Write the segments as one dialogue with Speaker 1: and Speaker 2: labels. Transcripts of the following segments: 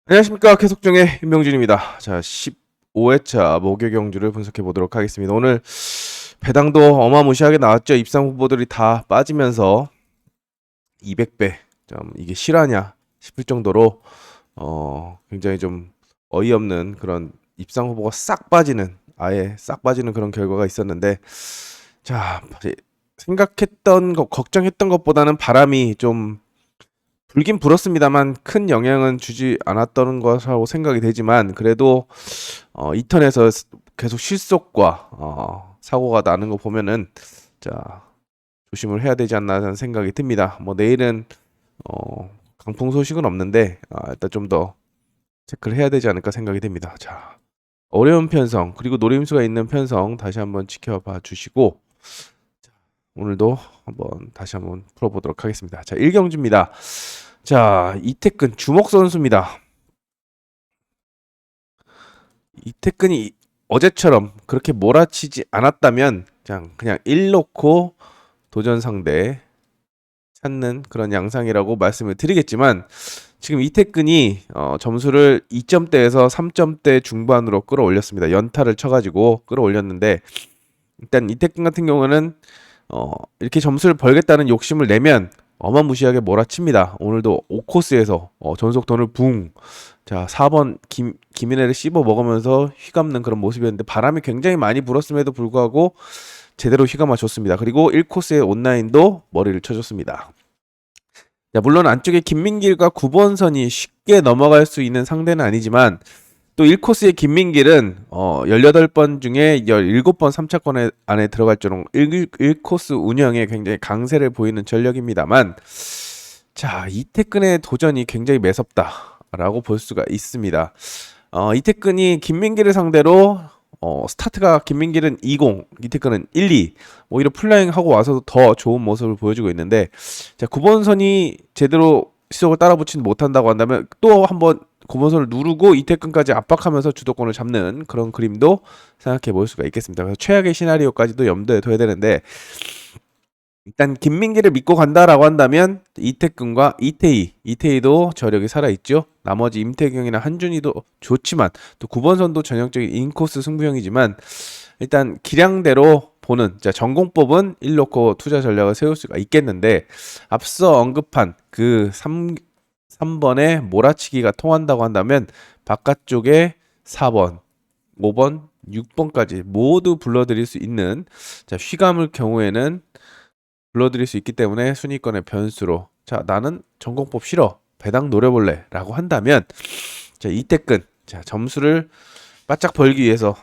Speaker 1: 안녕하십니까. 계속정의 임명준입니다. 자, 15회차 목요 경주를 분석해 보도록 하겠습니다. 오늘 배당도 어마무시하게 나왔죠. 입상 후보들이 다 빠지면서 200배. 이게 실화냐 싶을 정도로 굉장히 좀 어이없는 그런 입상 후보가 싹 빠지는, 아예 싹 빠지는 그런 결과가 있었는데, 자, 생각했던 것, 걱정했던 것보다는 바람이 좀 불긴 불었습니다만 큰 영향은 주지 않았던 것이라고 생각이 되지만, 그래도 이 턴에서 계속 실속과 사고가 나는 거 보면은, 자, 조심을 해야 되지 않나 하는 생각이 듭니다. 뭐 내일은 강풍 소식은 없는데, 일단 좀 더 체크를 해야 되지 않을까 생각이 됩니다. 자, 어려운 편성 그리고 노림수가 있는 편성 다시 한번 지켜봐 주시고, 오늘도 한번 다시 한번 풀어보도록 하겠습니다. 자, 1경주입니다. 자, 이태근 주목 선수입니다. 이태근이 어제처럼 그렇게 몰아치지 않았다면 그냥 1 놓고 도전 상대 찾는 그런 양상이라고 말씀을 드리겠지만, 지금 이태근이 점수를 2점대에서 3점대 중반으로 끌어올렸습니다. 연타를 쳐가지고 끌어올렸는데, 일단 이태근 같은 경우는 이렇게 점수를 벌겠다는 욕심을 내면 어마무시하게 몰아칩니다. 오늘도 5코스에서 전속턴을 붕. 자, 4번 김인혜를 씹어 먹으면서 휘감는 그런 모습이었는데, 바람이 굉장히 많이 불었음에도 불구하고 제대로 휘감아 줬습니다. 그리고 1코스의 온라인도 머리를 쳐줬습니다. 자, 물론 안쪽에 김민길과 9번선이 쉽게 넘어갈 수 있는 상대는 아니지만, 또 1코스의 김민길은 18번 중에 17번 3차권 안에 들어갈 정도로 1코스 운영에 굉장히 강세를 보이는 전력입니다만, 자, 이태근의 도전이 굉장히 매섭다라고 볼 수가 있습니다. 이태근이 김민길을 상대로 스타트가 김민길은 20, 이태근은 1, 2 오히려 플라잉하고 와서도 더 좋은 모습을 보여주고 있는데, 자, 9번선이 제대로 시속을 따라붙지 못한다고 한다면 또 한번 9번선을 누르고 이태근까지 압박하면서 주도권을 잡는 그런 그림도 생각해 볼 수가 있겠습니다. 그래서 최악의 시나리오까지도 염두에 둬야 되는데, 일단 김민기를 믿고 간다라고 한다면 이태근과 이태희도 저력이 살아있죠. 나머지 임태경이나 한준이도 좋지만, 또 9번선도 전형적인 인코스 승부형이지만, 일단 기량대로 보는, 자, 전공법은 1놓고 투자 전략을 세울 수가 있겠는데, 앞서 언급한 그 3번의 몰아치기가 통한다고 한다면 바깥쪽에 4번, 5번, 6번까지 모두 불러들일 수 있는, 자, 휘감을 경우에는 불러들일 수 있기 때문에 순위권의 변수로, 자, 나는 전공법 싫어, 배당 노려볼래 라고 한다면, 자, 이태근, 자, 점수를 바짝 벌기 위해서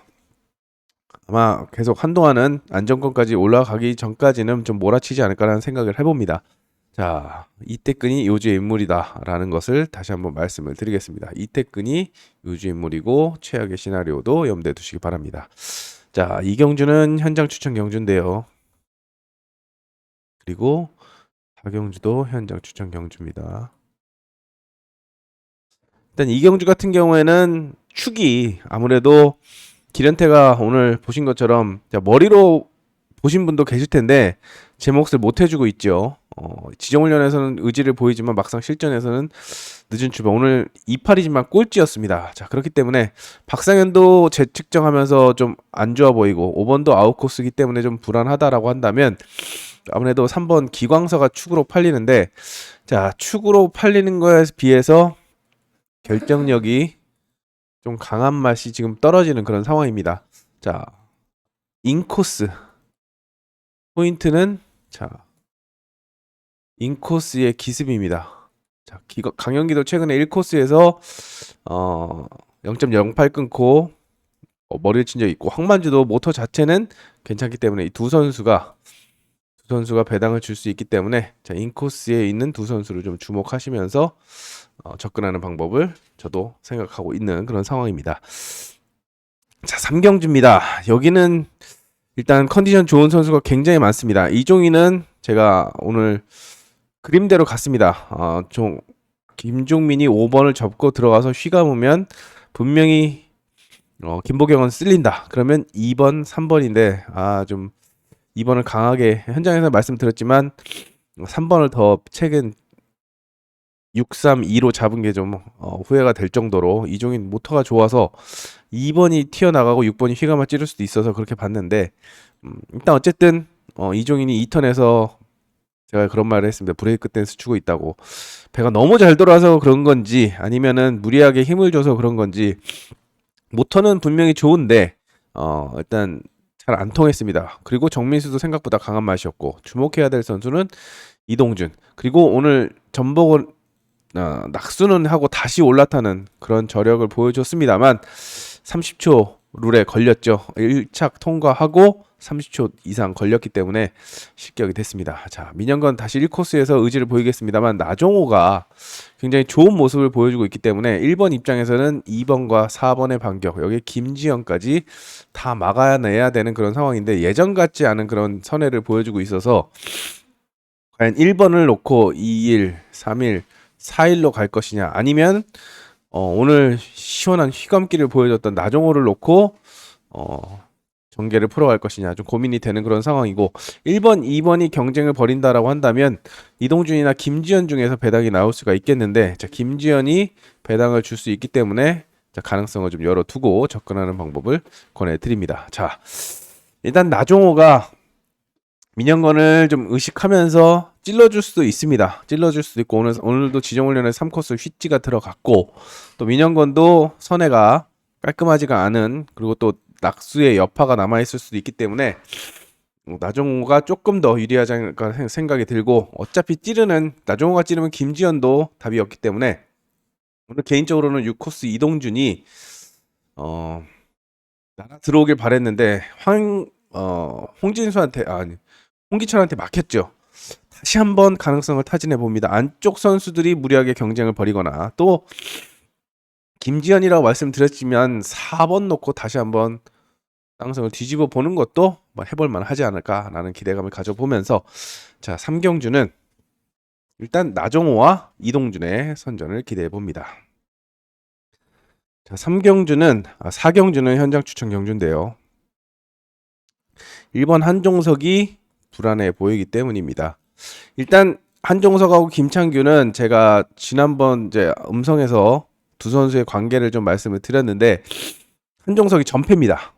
Speaker 1: 아마 계속 한동안은 안정권까지 올라가기 전까지는 좀 몰아치지 않을까라는 생각을 해봅니다. 자, 이태근이 요주의 인물이다라는 것을 다시 한번 말씀을 드리겠습니다. 이태근이 요주의 인물이고 최악의 시나리오도 염두에 두시기 바랍니다. 자, 이 경주는 현장 추천 경주인데요. 그리고 4경주도 현장 추천 경주입니다. 일단 이 경주 같은 경우에는 축이 아무래도 기련태가 오늘 보신 것처럼, 자, 머리로 보신 분도 계실 텐데 제 몫을 못 해주고 있죠. 지정훈련에서는 의지를 보이지만 막상 실전에서는 늦은 출발. 오늘 2팔이지만 꼴찌였습니다. 자, 그렇기 때문에 박상현도 재측정하면서 좀 안 좋아 보이고 5번도 아웃코스기 때문에 좀 불안하다라고 한다면, 아무래도 3번 기광서가 축으로 팔리는데, 자, 축으로 팔리는 거에 비해서 결정력이 좀 강한 맛이 지금 떨어지는 그런 상황입니다. 자, 인코스 포인트는, 자, 인코스의 기습입니다. 자, 강영기도 최근에 1코스에서 0.08 끊고 머리를 친 적이 있고, 황만주도 모터 자체는 괜찮기 때문에 이 두 선수가 배당을 줄 수 있기 때문에, 자, 인코스에 있는 두 선수를 좀 주목하시면서 접근하는 방법을 저도 생각하고 있는 그런 상황입니다. 자, 3경주입니다. 여기는 일단 컨디션 좋은 선수가 굉장히 많습니다. 이종희는 제가 오늘 그림대로 갔습니다. 김종민이 5번을 접고 들어가서 휘감으면 분명히 김보경은 쓸린다. 그러면 2번, 3번인데, 좀 2번을 강하게, 현장에서 말씀드렸지만 3번을 더 6-3-2로 잡은 게 좀 후회가 될 정도로 이종인 모터가 좋아서 2번이 튀어나가고 6번이 휘감아 찌를 수도 있어서 그렇게 봤는데 일단 어쨌든 이종인이 2턴에서 제가 그런 말을 했습니다. 브레이크 댄스 추고 있다고. 배가 너무 잘 돌아서 그런 건지 아니면은 무리하게 힘을 줘서 그런 건지 모터는 분명히 좋은데 일단 잘 안 통했습니다. 그리고 정민수도 생각보다 강한 맛이었고 주목해야 될 선수는 이동준. 그리고 오늘 전복은 낙수는 하고 다시 올라타는 그런 저력을 보여줬습니다만 30초 룰에 걸렸죠. 1착 통과하고 30초 이상 걸렸기 때문에 실격이 됐습니다. 자, 민현건 다시 1코스에서 의지를 보이겠습니다만 나종호가 굉장히 좋은 모습을 보여주고 있기 때문에 1번 입장에서는 2번과 4번의 반격, 여기 김지현까지 다 막아내야 되는 그런 상황인데 예전 같지 않은 그런 선회를 보여주고 있어서 과연 1번을 놓고 2일, 3일, 4일로 갈 것이냐 아니면 오늘 시원한 휘감기를 보여줬던 나종호를 놓고 전개를 풀어갈 것이냐 좀 고민이 되는 그런 상황이고 1번, 2번이 경쟁을 벌인다라고 한다면 이동준이나 김지현 중에서 배당이 나올 수가 있겠는데 자, 김지현이 배당을 줄 수 있기 때문에 자, 가능성을 좀 열어두고 접근하는 방법을 권해드립니다. 자, 일단 나종호가 민현건을 좀 의식하면서 찔러줄 수도 있습니다. 찔러줄 수도 있고 오늘도 지정훈련에 3코스 휘찌가 들어갔고 또 민현건도 선회가 깔끔하지가 않은 그리고 또 낙수의 여파가 남아있을 수도 있기 때문에 나종호가 조금 더 유리하지 않을까 생각이 들고 어차피 찌르는 나종호가 찌르면 김지현도 답이 없기 때문에 오늘 개인적으로는 6코스 이동준이 나라 들어오길 바랬는데 홍진수한테 아니 홍기철한테 막혔죠. 다시 한번 가능성을 타진해 봅니다. 안쪽 선수들이 무리하게 경쟁을 벌이거나 또 김지현이라고 말씀드렸지만 4번 놓고 다시 한번 가능성을 뒤집어 보는 것도 뭐 해볼 만하지 않을까라는 기대감을 가져보면서 자 3경주는 일단 나종호와 이동준의 선전을 기대해 봅니다. 자 3경주는 4경주는 현장 추천 경주인데요. 1번 한종석이 불안해 보이기 때문입니다. 일단 한종석하고 김창규는 제가 지난번 이제 음성에서 두 선수의 관계를 좀 말씀을 드렸는데 한종석이 전패입니다.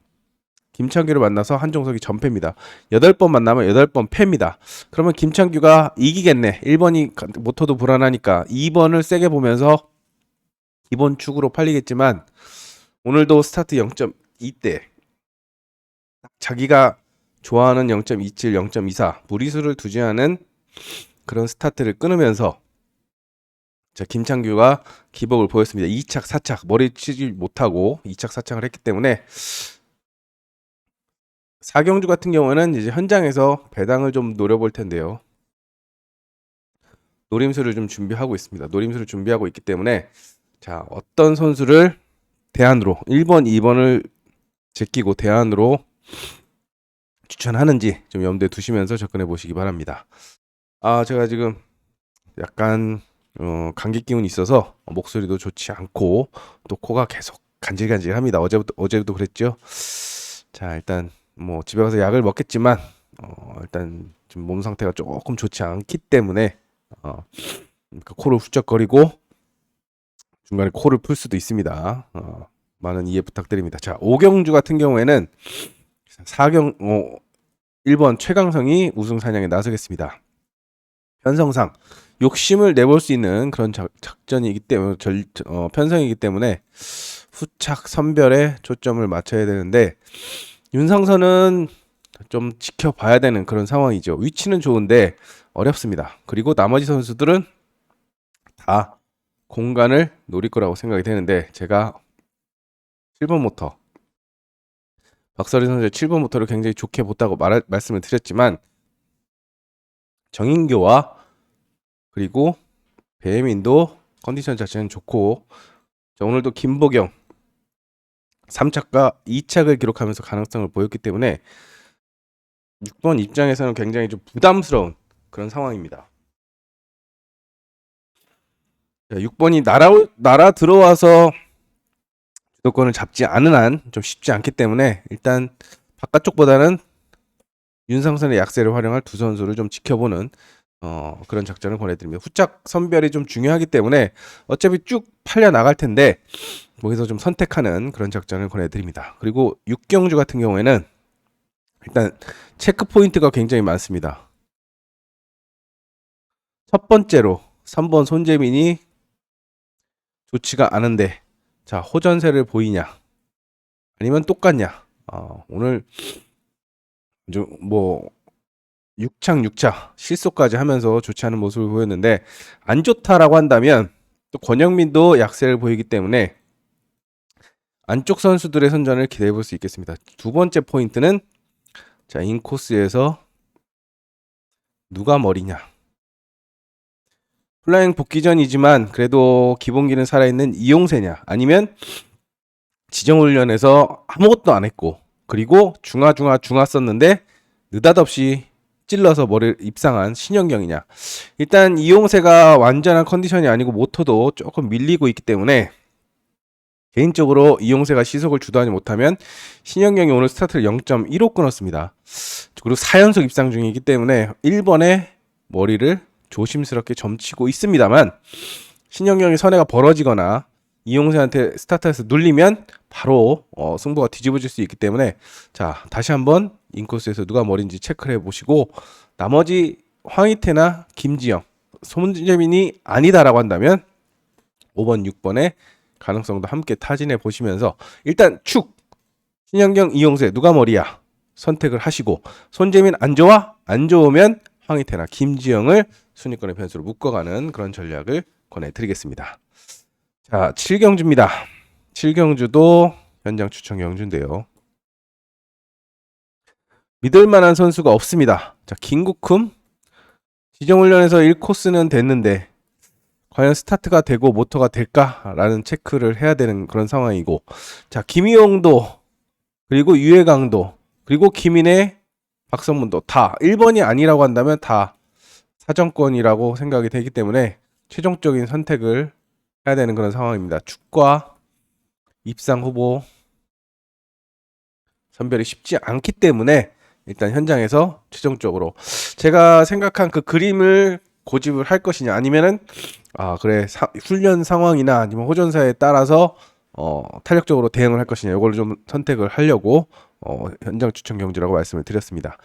Speaker 1: 김창규를 만나서 한종석이 전패입니다. 8번 만나면 8번 패입니다. 그러면 김창규가 이기겠네. 1번이 모터도 불안하니까 2번을 세게 보면서 기본 축으로 팔리겠지만 오늘도 스타트 0.2대 자기가 좋아하는 0.27, 0.24 무리수를 두지 않은 그런 스타트를 끊으면서 자 김창규가 기복을 보였습니다. 2착, 4착 머리 치지 못하고 2착, 4착을 했기 때문에 4경주 같은 경우는 이제 현장에서 배당을 좀 노려볼 텐데요. 노림수를 좀 준비하고 있습니다. 노림수를 준비하고 있기 때문에 자 어떤 선수를 대안으로 1번, 2번을 제끼고 대안으로 추천하는지 좀 염두에 두시면서 접근해 보시기 바랍니다. 제가 지금 약간 감기 기운이 있어서 목소리도 좋지 않고 또 코가 계속 간질간질합니다. 어제도 그랬죠. 자 일단 뭐 집에 가서 약을 먹겠지만 일단 지금 몸 상태가 조금 좋지 않기 때문에 코를 훌쩍거리고 중간에 코를 풀 수도 있습니다. 많은 이해 부탁드립니다. 자 5경주 같은 경우에는 1번 최강성이 우승 사냥에 나서겠습니다. 편성상 욕심을 내볼 수 있는 그런 작전이기 때문에 편성이기 때문에 후착 선별에 초점을 맞춰야 되는데 윤상선은 좀 지켜봐야 되는 그런 상황이죠. 위치는 좋은데 어렵습니다. 그리고 나머지 선수들은 다 공간을 노릴 거라고 생각이 되는데 제가 7번 모터 박서리 선수의 7번 모터를 굉장히 좋게 봤다고 말씀을 드렸지만 정인교와 그리고 배혜민도 컨디션 자체는 좋고 자, 오늘도 김보경 3착과 2착을 기록하면서 가능성을 보였기 때문에 6번 입장에서는 굉장히 좀 부담스러운 그런 상황입니다. 자, 6번이 날아 들어와서 주도권을 잡지 않은 한 좀 쉽지 않기 때문에 일단 바깥쪽보다는 윤상선의 약세를 활용할 두 선수를 좀 지켜보는 그런 작전을 권해드립니다. 후짝 선별이 좀 중요하기 때문에 어차피 쭉 팔려 나갈 텐데 거기서 좀 선택하는 그런 작전을 권해드립니다. 그리고 6경주 같은 경우에는 일단 체크 포인트가 굉장히 많습니다. 첫 번째로 3번 손재민이 좋지가 않은데 자 호전세를 보이냐 아니면 똑같냐. 오늘 뭐 6창 6차 실속까지 하면서 좋지 않은 모습을 보였는데 안 좋다라고 한다면 또 권영민도 약세를 보이기 때문에 안쪽 선수들의 선전을 기대해 볼 수 있겠습니다. 두 번째 포인트는 자 인코스에서 누가 머리냐. 플라잉 복귀전이지만 그래도 기본기는 살아있는 이용세냐 아니면 지정훈련에서 아무것도 안 했고 그리고 중하 썼는데 느닷없이 찔러서 머리를 입상한 신현경이냐. 일단 이용세가 완전한 컨디션이 아니고 모터도 조금 밀리고 있기 때문에 개인적으로 이용세가 시속을 주도하지 못하면 신현경이 오늘 스타트를 0.15 끊었습니다. 그리고 4연속 입상 중이기 때문에 1번에 머리를 조심스럽게 점치고 있습니다만 신현경이 선회가 벌어지거나 이용세한테 스타트에서 눌리면 바로 승부가 뒤집어질 수 있기 때문에 자 다시 한번 인코스에서 누가 머리인지 체크를 해보시고 나머지 황희태나 김지영, 손재민이 아니다라고 한다면 5번, 6번의 가능성도 함께 타진해 보시면서 일단 축 신현경, 이용세 누가 머리야 선택을 하시고 손재민 안 좋아? 안 좋으면 황희태나 김지영을 순위권의 변수로 묶어가는 그런 전략을 권해드리겠습니다. 자 7경주입니다. 7경주도 현장 추천 경주인데요. 믿을 만한 선수가 없습니다. 자 김국흠 지정훈련에서 1코스는 됐는데 과연 스타트가 되고 모터가 될까라는 체크를 해야 되는 그런 상황이고 자 김희용도 그리고 유해강도 그리고 김인혜 박성문도 다 1번이 아니라고 한다면 다 사정권이라고 생각이 되기 때문에 최종적인 선택을 해야 되는 그런 상황입니다. 축과 입상 후보 선별이 쉽지 않기 때문에 일단 현장에서 최종적으로 제가 생각한 그 그림을 고집을 할 것이냐 아니면은 그래 훈련 상황이나 아니면 호전사에 따라서 탄력적으로 대응을 할 것이냐 이걸 좀 선택을 하려고 현장 추천 경주라고 말씀을 드렸습니다.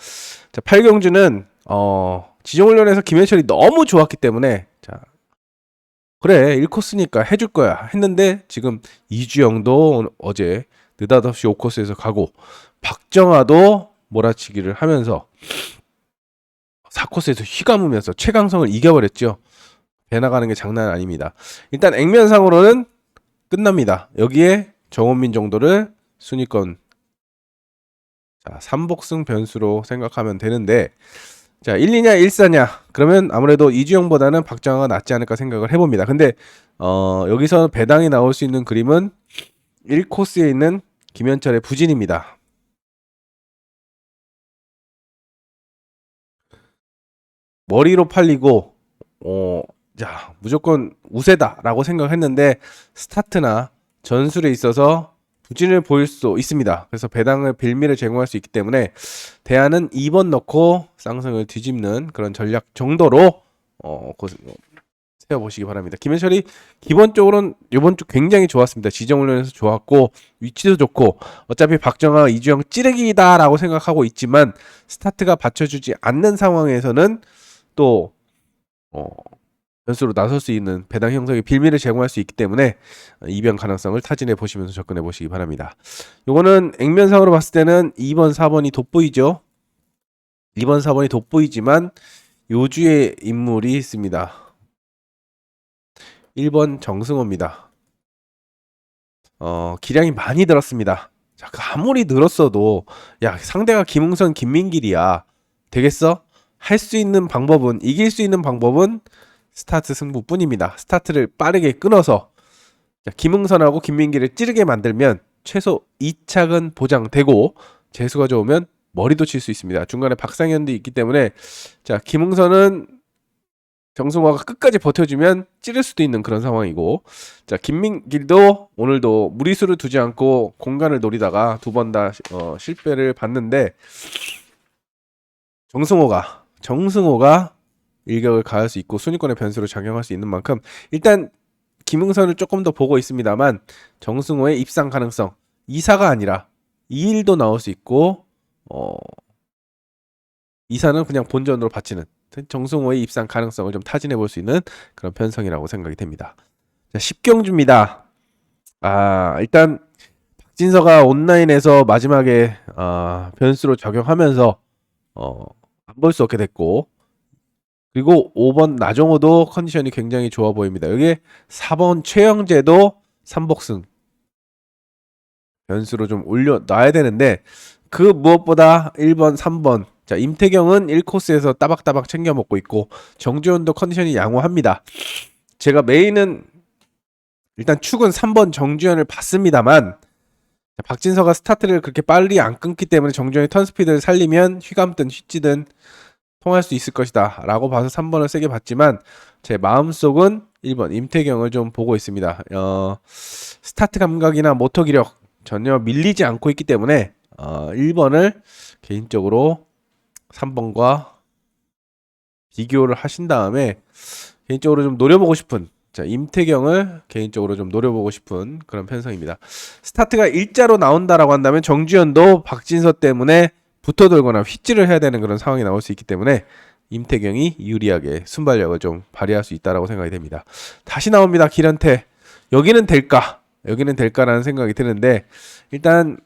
Speaker 1: 자 8경주는 지정훈련에서 김해철이 너무 좋았기 때문에 자 그래 1코스니까 해줄 거야 했는데 지금 이주영도 어제 느닷없이 5코스에서 가고 박정아도 몰아치기를 하면서 4코스에서 휘감으면서 최강성을 이겨버렸죠. 배 나가는 게 장난 아닙니다. 일단 액면상으로는 끝납니다. 여기에 정원민 정도를 순위권 자 3복승 변수로 생각하면 되는데 자 1, 2냐 1, 4냐 그러면 아무래도 이주영보다는 박정아가 낫지 않을까 생각을 해봅니다. 근데 여기서 배당이 나올 수 있는 그림은 1코스에 있는 김현철의 부진입니다. 머리로 팔리고 자 무조건 우세다라고 생각했는데 스타트나 전술에 있어서 부진을 보일 수 있습니다. 그래서 배당을 빌미를 제공할 수 있기 때문에 대안은 2번 넣고 쌍승을 뒤집는 그런 전략 정도로 세워보시기 바랍니다. 김현철이 기본적으로는 이번 주 굉장히 좋았습니다. 지정훈련에서 좋았고 위치도 좋고 어차피 박정아, 이주영 찌르기다라고 생각하고 있지만 스타트가 받쳐주지 않는 상황에서는 또 변수로 나설 수 있는 배당 형성의 빌미를 제공할 수 있기 때문에 이변 가능성을 타진해 보시면서 접근해 보시기 바랍니다. 요거는 액면상으로 봤을 때는 2번, 4번이 돋보이죠. 2번, 4번이 돋보이지만 요주의 인물이 있습니다. 1번 정승호입니다. 기량이 많이 늘었습니다. 자, 아무리 늘었어도 야 상대가 김웅선, 김민길이야. 되겠어? 할 수 있는 방법은 이길 수 있는 방법은 스타트 승부뿐입니다. 스타트를 빠르게 끊어서 자, 김흥선하고 김민기를 찌르게 만들면 최소 2착은 보장되고 재수가 좋으면 머리도 칠 수 있습니다. 중간에 박상현도 있기 때문에 자 김흥선은 정승화가 끝까지 버텨주면 찌를 수도 있는 그런 상황이고 자 김민길도 오늘도 무리수를 두지 않고 공간을 노리다가 두 번 다 실패를 봤는데 정승호가 일격을 가할 수 있고 순위권의 변수로 작용할 수 있는 만큼 일단 김응선을 조금 더 보고 있습니다만 정승호의 입상 가능성 2사가 아니라 2일도 나올 수 있고 2사는 그냥 본전으로 바치는 정승호의 입상 가능성을 좀 타진해 볼 수 있는 그런 편성이라고 생각이 됩니다. 자, 10경주입니다. 일단 박진서가 온라인에서 마지막에 변수로 적용하면서 안 볼 수 없게 됐고, 그리고 5번 나정호도 컨디션이 굉장히 좋아 보입니다. 여기 4번 최영재도 3복승 변수로 좀 올려놔야 되는데 그 무엇보다 1번, 3번 자 임태경은 1코스에서 따박따박 챙겨 먹고 있고 정주현도 컨디션이 양호합니다. 제가 메인은 일단 축은 3번 정주현을 봤습니다만 박진서가 스타트를 그렇게 빨리 안 끊기 때문에 정주현이 턴스피드를 살리면 휘감든 휘찌든 통할 수 있을 것이다 라고 봐서 3번을 세게 봤지만 제 마음속은 1번 임태경을 좀 보고 있습니다. 스타트 감각이나 모터 기력 전혀 밀리지 않고 있기 때문에 1번을 개인적으로 3번과 비교를 하신 다음에 개인적으로 좀 노려보고 싶은 임태경을 개인적으로 좀 노려보고 싶은 그런 편성입니다. 스타트가 일자로 나온다라고 한다면 정주현도 박진서 때문에 붙어들거나 휘찌를 해야 되는 그런 상황이 나올 수 있기 때문에 임태경이 유리하게 순발력을 좀 발휘할 수 있다라고 생각이 됩니다. 다시 나옵니다. 기련태. 여기는 될까? 여기는 될까라는 생각이 드는데 일단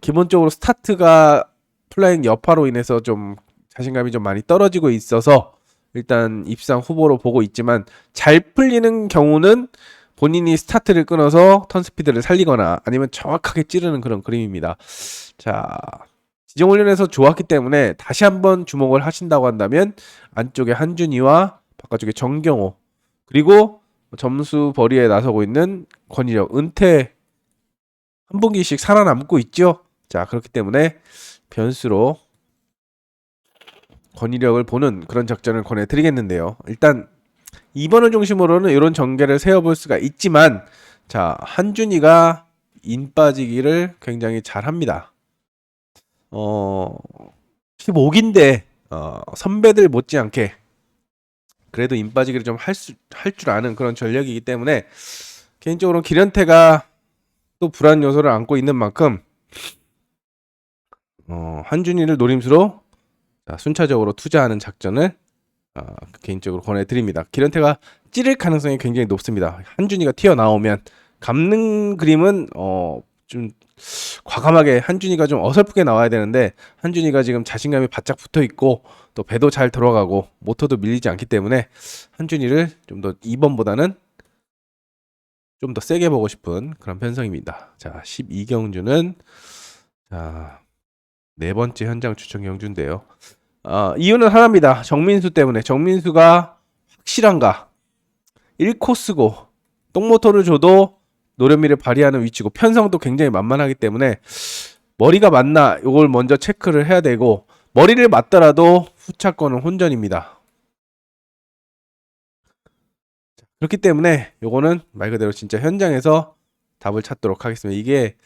Speaker 1: 기본적으로 스타트가 플라잉 여파로 인해서 좀 자신감이 좀 많이 떨어지고 있어서 일단 입상 후보로 보고 있지만 잘 풀리는 경우는 본인이 스타트를 끊어서 턴스피드를 살리거나 아니면 정확하게 찌르는 그런 그림입니다. 자, 지정훈련에서 좋았기 때문에 다시 한번 주목을 하신다고 한다면 안쪽에 한준이와 바깥쪽에 정경호 그리고 점수 벌이에 나서고 있는 권희력 은퇴 한 분기씩 살아남고 있죠. 자, 그렇기 때문에 변수로 권희력을 보는 그런 작전을 권해드리겠는데요. 일단 2번을 중심으로는 이런 전개를 세워볼 수가 있지만 자 한준이가 인 빠지기를 굉장히 잘합니다. 15기인데 선배들 못지않게 그래도 인 빠지기를 좀 할 줄 아는 그런 전력이기 때문에 개인적으로 기련태가 또 불안 요소를 안고 있는 만큼 한준이를 노림수로 순차적으로 투자하는 작전을 개인적으로 권해드립니다. 기련태가 찌를 가능성이 굉장히 높습니다. 한준이가 튀어나오면 감는 그림은 좀 과감하게 한준이가 좀 어설프게 나와야 되는데 한준이가 지금 자신감이 바짝 붙어있고 또 배도 잘 들어가고 모터도 밀리지 않기 때문에 한준이를 좀 더 2번보다는 좀 더 세게 보고 싶은 그런 편성입니다. 자 12경주는 자 4번째 현장 추천 경주인데요. 이유는 하나입니다. 정민수 때문에. 정민수가 확실한가? 1코스고 똥모터를 줘도 노련미를 발휘하는 위치고 편성도 굉장히 만만하기 때문에 머리가 맞나 이걸 먼저 체크를 해야 되고 머리를 맞더라도 후차권은 혼전입니다. 그렇기 때문에 요거는 말 그대로 진짜 현장에서 답을 찾도록 하겠습니다. 이게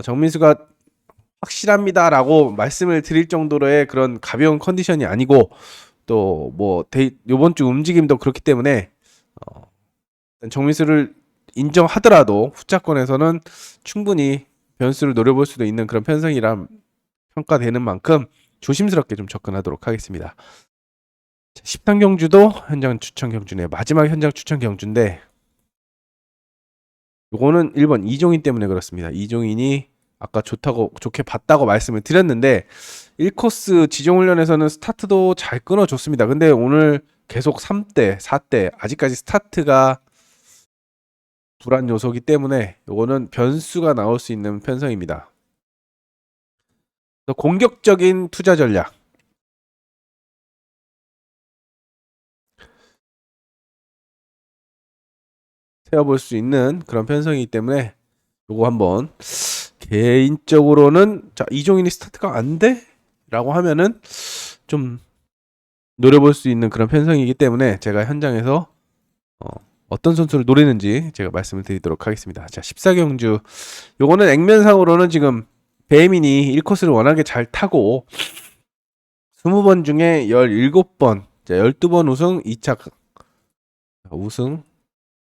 Speaker 1: 정민수가 확실합니다라고 말씀을 드릴 정도로의 그런 가벼운 컨디션이 아니고 또 뭐 요번 주 움직임도 그렇기 때문에 정민수를 인정하더라도 후차권에서는 충분히 변수를 노려볼 수도 있는 그런 편성이라 평가되는 만큼 조심스럽게 좀 접근하도록 하겠습니다. 13경주도 현장 추천 경주네요. 마지막 현장 추천 경주인데 요거는 1번 이종인 때문에 그렇습니다. 이종인이 아까 좋게 봤다고 말씀을 드렸는데 1코스 지정훈련에서는 스타트도 잘 끊어줬습니다. 근데 오늘 계속 3대, 4대 아직까지 스타트가 불안 요소이기 때문에 요거는 변수가 나올 수 있는 편성입니다. 공격적인 투자 전략 세워볼 수 있는 그런 편성이기 때문에 요거 한번 개인적으로는 자 이종인이 스타트가 안 돼? 라고 하면은 좀 노려볼 수 있는 그런 편성이기 때문에 제가 현장에서 어떤 선수를 노리는지 제가 말씀을 드리도록 하겠습니다. 자 14경주 요거는 액면상으로는 지금 배민이 1코스를 워낙에 잘 타고 20번 중에 17번 자, 12번 우승 2차 우승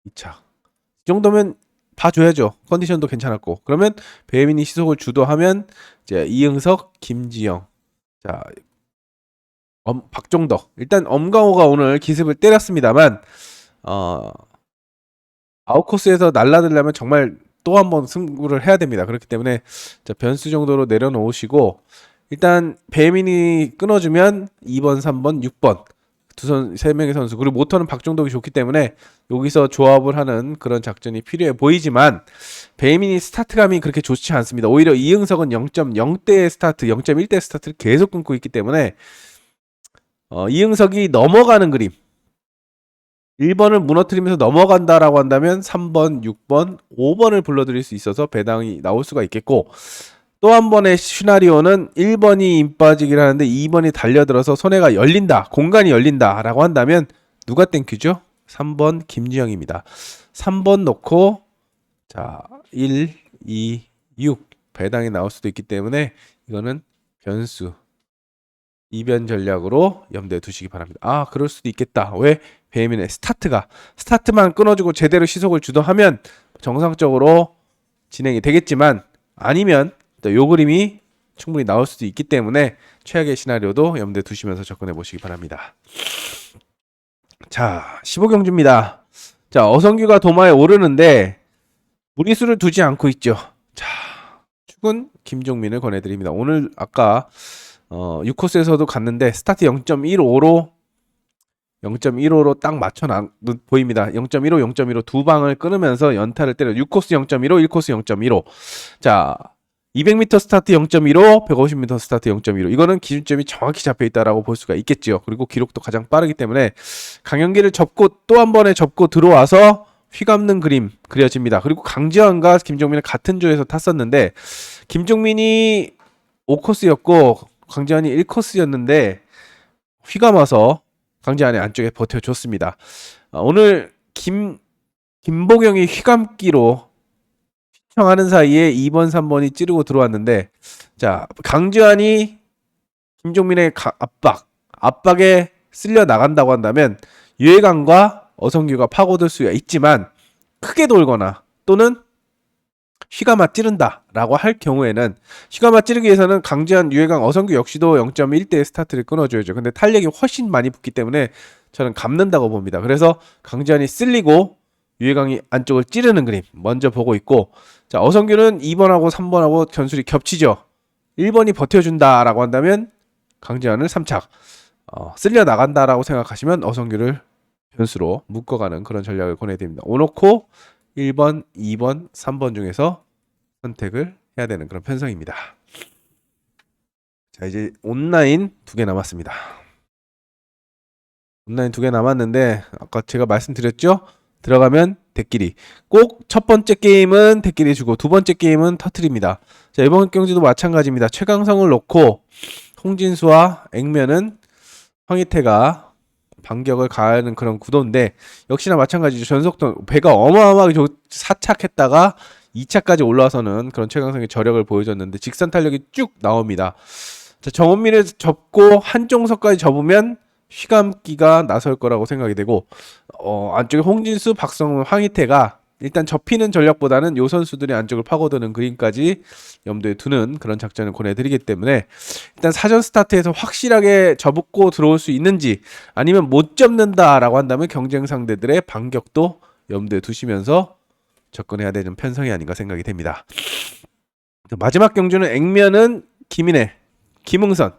Speaker 1: 2차. 이 정도면 봐줘야죠. 컨디션도 괜찮았고. 그러면 배민이 시속을 주도하면 이제 이응석, 김지영. 자, 박종덕. 일단 엄강호가 오늘 기습을 때렸습니다만 아웃코스에서 날라들려면 정말 또 한 번 승부를 해야 됩니다. 그렇기 때문에 자, 변수 정도로 내려놓으시고 일단 배민이 끊어주면 2번, 3번, 6번 세 명의 선수 그리고 모터는 박종덕이 좋기 때문에 여기서 조합을 하는 그런 작전이 필요해 보이지만 배민이 스타트감이 그렇게 좋지 않습니다. 오히려 이응석은 0.0대 스타트, 0.1대 스타트를 계속 끊고 있기 때문에 이응석이 넘어가는 그림 1번을 무너뜨리면서 넘어간다라고 한다면 3번, 6번, 5번을 불러들일 수 있어서 배당이 나올 수가 있겠고 또 한 번의 시나리오는 1번이 임 빠지기를 하는데 2번이 달려들어서 손해가 열린다, 공간이 열린다 라고 한다면 누가 땡큐죠? 3번 김지영입니다. 3번 놓고 자 1, 2, 6 배당이 나올 수도 있기 때문에 이거는 변수 이변 전략으로 염두에 두시기 바랍니다. 아 그럴 수도 있겠다. 왜? 배민의 스타트만 끊어주고 제대로 시속을 주도하면 정상적으로 진행이 되겠지만 아니면 또 요 그림이 충분히 나올 수도 있기 때문에 최악의 시나리오도 염두에 두시면서 접근해 보시기 바랍니다. 자 15경주입니다. 자 어성규가 도마에 오르는데 무리수를 두지 않고 있죠. 자 축은 김종민을 권해드립니다. 오늘 아까 6코스에서도 갔는데 스타트 0.15로 딱 맞춰 보입니다. 0.15, 0.15 두 방을 끊으면서 연타를 때려 6코스 0.15, 1코스 0.15. 자, 200m 스타트 0.15, 150m 스타트 0.15. 이거는 기준점이 정확히 잡혀 있다라고 볼 수가 있겠죠. 그리고 기록도 가장 빠르기 때문에 강연기를 접고 또 한 번에 접고 들어와서 휘감는 그림 그려집니다. 그리고 강지환과 김종민은 같은 조에서 탔었는데 김종민이 5코스였고 강지환이 1코스였는데 휘감아서 강지환의 안쪽에 버텨줬습니다. 오늘 김보경이 휘감기로 휘청하는 사이에 2번, 3번이 찌르고 들어왔는데 자 강지환이 김종민의 압박에 쓸려 나간다고 한다면 유해강과 어성규가 파고들 수가 있지만 크게 돌거나 또는 휘감아 찌른다라고 할 경우에는 휘감아 찌르기 위해서는 강지환, 유해강, 어성규 역시도 0.1대 스타트를 끊어줘야죠. 근데 탄력이 훨씬 많이 붙기 때문에 저는 감는다고 봅니다. 그래서 강지환이 쓸리고 유해강이 안쪽을 찌르는 그림 먼저 보고 있고 자 어성규는 2번하고 3번하고 견술이 겹치죠. 1번이 버텨준다라고 한다면 강지환을 3착 쓸려 나간다라고 생각하시면 어성규를 변수로 묶어가는 그런 전략을 권해드립니다. 오놓고 1번, 2번, 3번 중에서 선택을 해야 되는 그런 편성입니다. 자 이제 온라인 2개 남았습니다. 온라인 2개 남았는데 아까 제가 말씀드렸죠? 들어가면 대끼리 꼭 첫 번째 게임은 대끼리 주고 두 번째 게임은 터트립니다. 자 이번 경기도 마찬가지입니다. 최강성을 놓고 홍진수와 액면은 황희태가 반격을 가하는 그런 구도인데 역시나 마찬가지죠. 전속도 배가 어마어마하게 사착했다가 2차까지 올라와서는 그런 최강성의 저력을 보여줬는데 직선 탄력이 쭉 나옵니다. 자, 정원민을 접고 한종석까지 접으면 휘감기가 나설 거라고 생각이 되고 안쪽에 홍진수, 박성훈, 황희태가 일단 접히는 전략보다는 요 선수들이 안쪽을 파고드는 그림까지 염두에 두는 그런 작전을 권해드리기 때문에 일단 사전 스타트에서 확실하게 접고 들어올 수 있는지 아니면 못 접는다라고 한다면 경쟁 상대들의 반격도 염두에 두시면서 접근해야 되는 편성이 아닌가 생각이 됩니다. 마지막 경주는 액면은 김인혜, 김응선,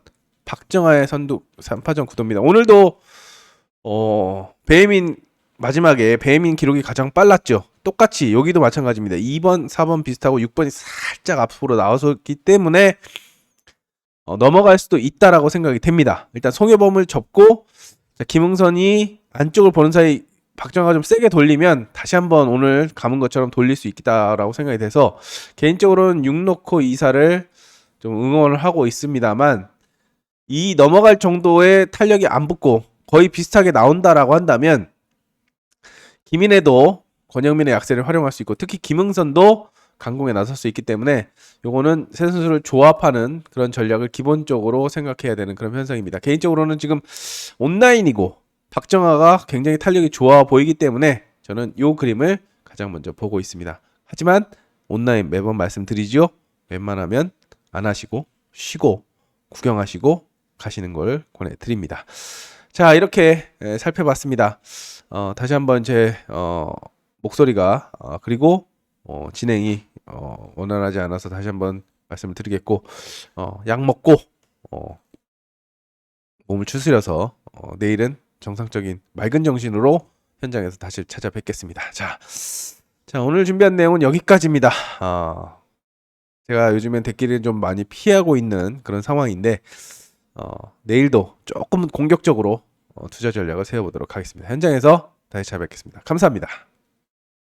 Speaker 1: 박정아의 선두 3파전 구도입니다. 오늘도 배민 마지막에 배민 기록이 가장 빨랐죠. 똑같이 여기도 마찬가지입니다. 2번, 4번 비슷하고 6번이 살짝 앞으로 나왔기 때문에 넘어갈 수도 있다라고 생각이 됩니다. 일단 송혜범을 접고 자, 김응선이 안쪽을 보는 사이 박정아가 좀 세게 돌리면 다시 한번 오늘 감은 것처럼 돌릴 수 있다라고 생각이 돼서 개인적으로는 6놓고 2사를 좀 응원을 하고 있습니다만 이 넘어갈 정도의 탄력이 안 붙고 거의 비슷하게 나온다라고 한다면 김인혜도 권영민의 약세를 활용할 수 있고 특히 김응선도 강공에 나설 수 있기 때문에 요거는 세 선수를 조합하는 그런 전략을 기본적으로 생각해야 되는 그런 현상입니다. 개인적으로는 지금 온라인이고 박정아가 굉장히 탄력이 좋아 보이기 때문에 저는 요 그림을 가장 먼저 보고 있습니다. 하지만 온라인 매번 말씀드리죠. 웬만하면 안 하시고 쉬고 구경하시고 가시는 걸 권해드립니다. 자, 이렇게 살펴봤습니다. 다시 한번 제 목소리가 그리고 진행이 원활하지 않아서 다시 한번 말씀을 드리겠고 약 먹고 몸을 추스려서 내일은 정상적인 맑은 정신으로 현장에서 다시 찾아뵙겠습니다. 자, 오늘 준비한 내용은 여기까지입니다. 제가 요즘엔 대끼리를 좀 많이 피하고 있는 그런 상황인데 내일도 조금 공격적으로 투자 전략을 세워보도록 하겠습니다. 현장에서 다시 찾아뵙겠습니다. 감사합니다.